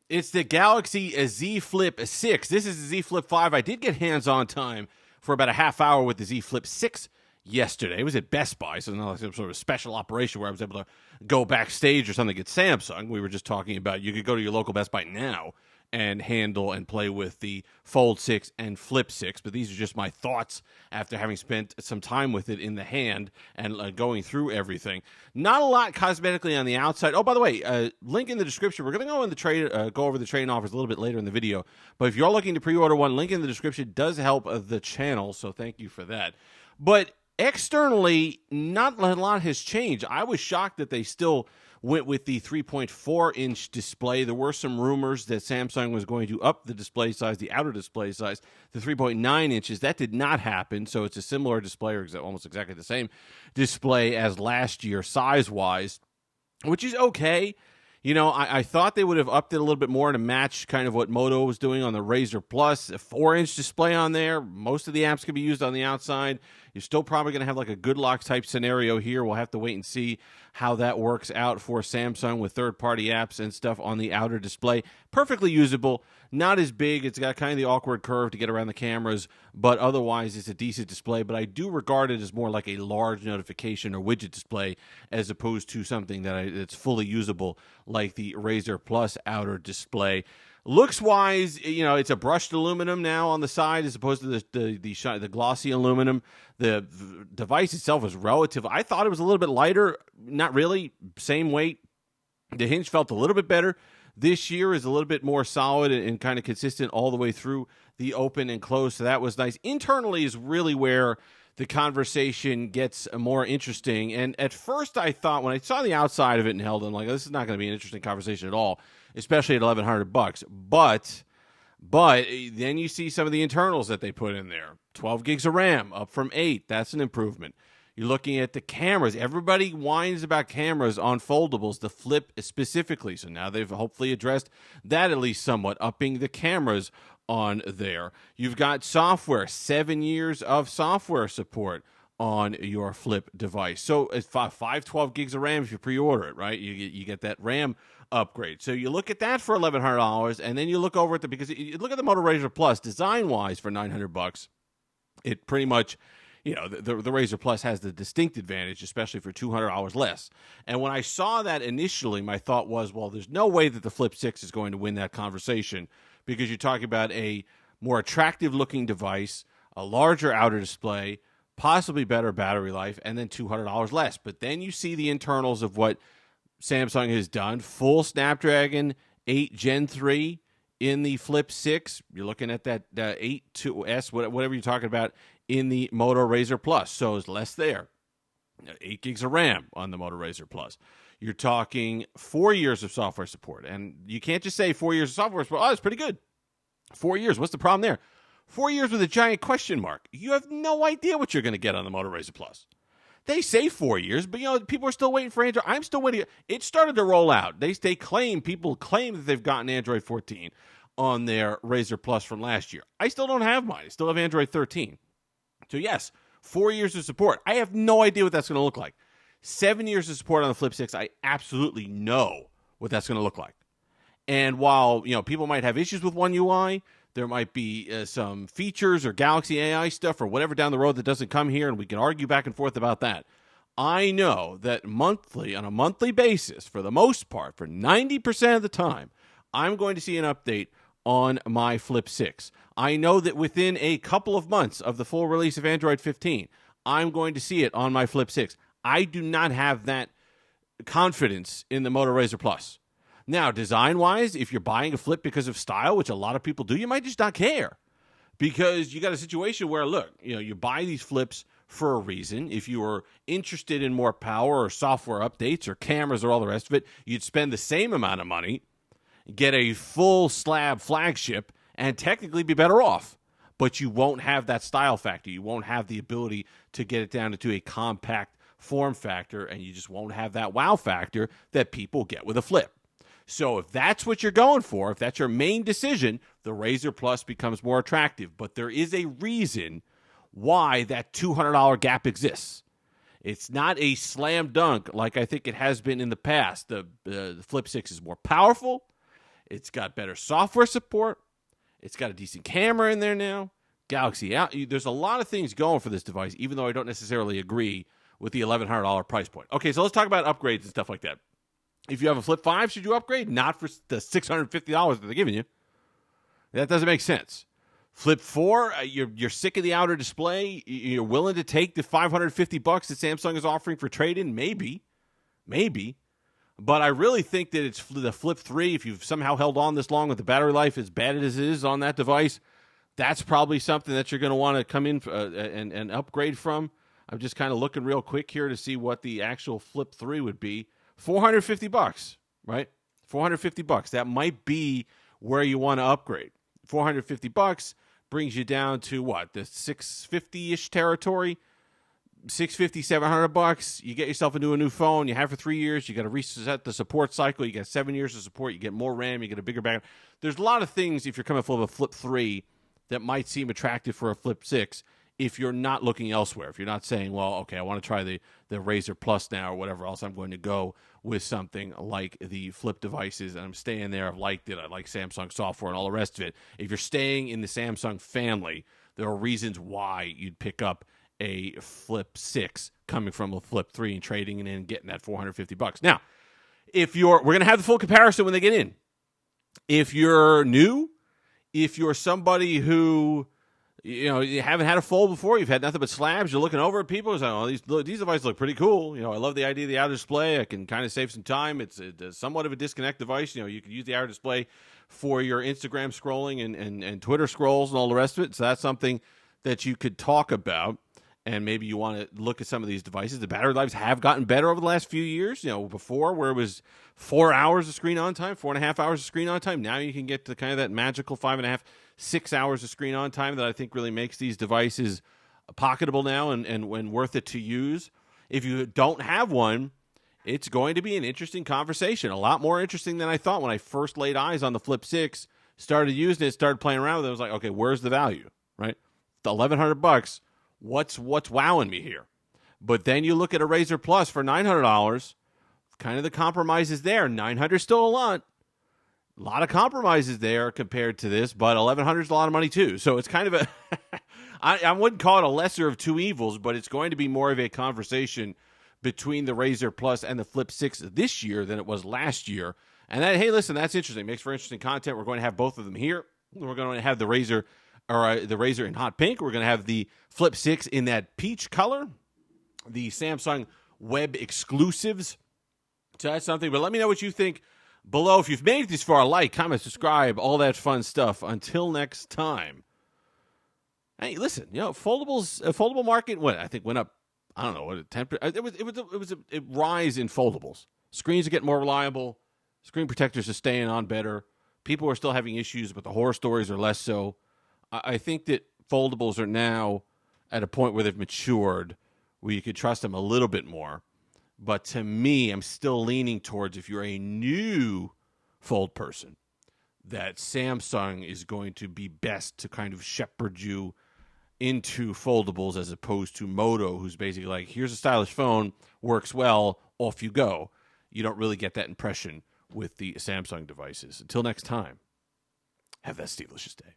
It's the Galaxy Z Flip 6. This is the Z Flip 5. I did get hands-on time for about a half hour with the Z Flip 6 yesterday. It was at Best Buy, so it's not like some sort of special operation where I was able to go backstage or something at Samsung. We were just talking about you could go to your local Best Buy now and handle and play with the Fold 6 and Flip 6. But these are just my thoughts after having spent some time with it in the hand and going through everything. Not a lot cosmetically on the outside. Oh, by the way, link in the description. We're going to go in the trade, go over the trade offers a little bit later in the video. But if you're looking to pre-order one, link in the description does help the channel, so thank you for that. But externally, not a lot has changed. I was shocked that they still went with the 3.4-inch display. There were some rumors that Samsung was going to up the display size, the outer display size, to 3.9 inches. That did not happen, so it's a similar display, or almost exactly the same display as last year size-wise, which is okay. You know, I thought they would have upped it a little bit more to match kind of what Moto was doing on the Razr Plus. A 4-inch display on there. Most of the apps can be used on the outside. You're still probably going to have like a good lock type scenario here. We'll have to wait and see how that works out for Samsung with third-party apps and stuff on the outer display. Perfectly usable. Not as big. It's got kind of the awkward curve to get around the cameras, but otherwise it's a decent display. But I do regard it as more like a large notification or widget display as opposed to something that's fully usable like the Razr Plus outer display. Looks-wise, you know, it's a brushed aluminum now on the side as opposed to the glossy aluminum. The device itself is relative. I thought it was a little bit lighter. Not really. Same weight. The hinge felt a little bit better. This year is a little bit more solid and kind of consistent all the way through the open and close, so that was nice. Internally is really where the conversation gets more interesting. And at first I thought, when I saw the outside of it and held it, I'm like, this is not going to be an interesting conversation at all, especially at $1,100. But then you see some of the internals that they put in there. 12 gigs of RAM, up from 8. That's an improvement. You're looking at the cameras. Everybody whines about cameras on foldables, the Flip specifically. So now they've hopefully addressed that at least somewhat, upping the cameras on there. You've got software, 7 years of software support on your Flip device. So it's 512 gigs of RAM if you pre-order it, right? You get that RAM upgrade. So you look at that for $1,100, and then you look over at because you look at the Moto Razr Plus design-wise for $900. It pretty much, you know, the Razr Plus has the distinct advantage, especially for $200 less. And when I saw that initially, my thought was, well, there's no way that the Flip 6 is going to win that conversation because you're talking about a more attractive-looking device, a larger outer display, possibly better battery life, and then $200 less. But then you see the internals of what Samsung has done. Full Snapdragon 8 Gen 3 in the Flip 6. You're looking at that 8.2S, whatever you're talking about, in the Moto Razr Plus. So it's less there. 8 gigs of RAM on the Moto Razr Plus. You're talking 4 years of software support. And you can't just say 4 years of software support. Oh, it's pretty good. 4 years. What's the problem there? 4 years with a giant question mark. You have no idea what you're going to get on the Moto Razr Plus. They say 4 years, but, you know, people are still waiting for Android. I'm still waiting. It started to roll out. People claim that they've gotten Android 14 on their Razr Plus from last year. I still don't have mine. I still have Android 13. So, yes, 4 years of support. I have no idea what that's going to look like. 7 years of support on the Flip 6, I absolutely know what that's going to look like. And while, you know, people might have issues with One UI, there might be some features or Galaxy AI stuff or whatever down the road that doesn't come here, and we can argue back and forth about that. I know that on a monthly basis, for the most part, for 90% of the time, I'm going to see an update on my Flip 6. I know that within a couple of months of the full release of Android 15, I'm going to see it on my Flip 6. I do not have that confidence in the Moto Razr Plus. Now, design-wise, if you're buying a Flip because of style, which a lot of people do, you might just not care. Because you got a situation where, look, you know, you buy these Flips for a reason. If you were interested in more power or software updates or cameras or all the rest of it, you'd spend the same amount of money, get a full slab flagship, and technically be better off. But you won't have that style factor. You won't have the ability to get it down into a compact form factor, and you just won't have that wow factor that people get with a Flip. So if that's what you're going for, if that's your main decision, the Razr Plus becomes more attractive. But there is a reason why that $200 gap exists. It's not a slam dunk like I think it has been in the past. The Flip 6 is more powerful. It's got better software support. It's got a decent camera in there now. Galaxy out. There's a lot of things going for this device, even though I don't necessarily agree with the $1,100 price point. Okay, so let's talk about upgrades and stuff like that. If you have a Flip 5, should you upgrade? Not for the $650 that they're giving you. That doesn't make sense. Flip 4, you're sick of the outer display. You're willing to take the $550 that Samsung is offering for trade-in? Maybe. But I really think that it's the Flip 3, if you've somehow held on this long with the battery life as bad as it is on that device, that's probably something that you're going to want to come in and upgrade from. I'm just kind of looking real quick here to see what the actual Flip 3 would be. $450, right? $450. That might be where you want to upgrade. $450 brings you down to what? The $650-ish territory. $650, $700. You get yourself into a new phone. You have it for 3 years. You got to reset the support cycle. You get 7 years of support. You get more RAM. You get a bigger battery. There's a lot of things if you're coming full of a Flip 3 that might seem attractive for a Flip 6 if you're not looking elsewhere. If you're not saying, well, okay, I want to try the Razr Plus now or whatever else, I'm going to go with something like the Flip devices, and I'm staying there. I've liked it. I like Samsung software and all the rest of it. If you're staying in the Samsung family, there are reasons why you'd pick up a Flip 6 coming from a Flip 3 and trading it in and getting that $450. Now, we're going to have the full comparison when they get in. If you're new, if you're somebody who, you haven't had a fold before, you've had nothing but slabs, you're looking over at people and saying, oh, these devices look pretty cool. I love the idea of the outer display. I can kind of save some time. It's somewhat of a disconnect device. You can use the outer display for your Instagram scrolling and Twitter scrolls and all the rest of it. So that's something that you could talk about. And maybe you want to look at some of these devices. The battery lives have gotten better over the last few years. Before where it was 4 hours of screen on time, 4.5 hours of screen on time. Now you can get to kind of that magical 5.5, 6 hours of screen on time that I think really makes these devices pocketable now and worth it to use. If you don't have one, it's going to be an interesting conversation. A lot more interesting than I thought when I first laid eyes on the Flip 6, started using it, started playing around with it. I was like, okay, where's the value, right? The $1,100. What's wowing me here? But then you look at a Razr Plus for $900, kind of the compromises there. $900 still a lot of compromises there compared to this, but $1,100 is a lot of money too. So it's kind of a, I wouldn't call it a lesser of two evils, but it's going to be more of a conversation between the Razr Plus and the Flip 6 this year than it was last year. And that, hey, listen, that's interesting. Makes for interesting content. We're going to have both of them here. We're going to have the Razr in hot pink. We're going to have the Flip 6 in that peach color, the Samsung web exclusives. So that's something. But let me know what you think below. If you've made it this far, like, comment, subscribe, all that fun stuff. Until next time. Hey, listen, foldable market, I think went up, I don't know, what, 10%. It was a rise in foldables. Screens are getting more reliable. Screen protectors are staying on better. People are still having issues, but the horror stories are less so. I think that foldables are now at a point where they've matured, where you could trust them a little bit more. But to me, I'm still leaning towards, if you're a new fold person, that Samsung is going to be best to kind of shepherd you into foldables as opposed to Moto, who's basically like, here's a stylish phone, works well, off you go. You don't really get that impression with the Samsung devices. Until next time, have that Steve-licious day.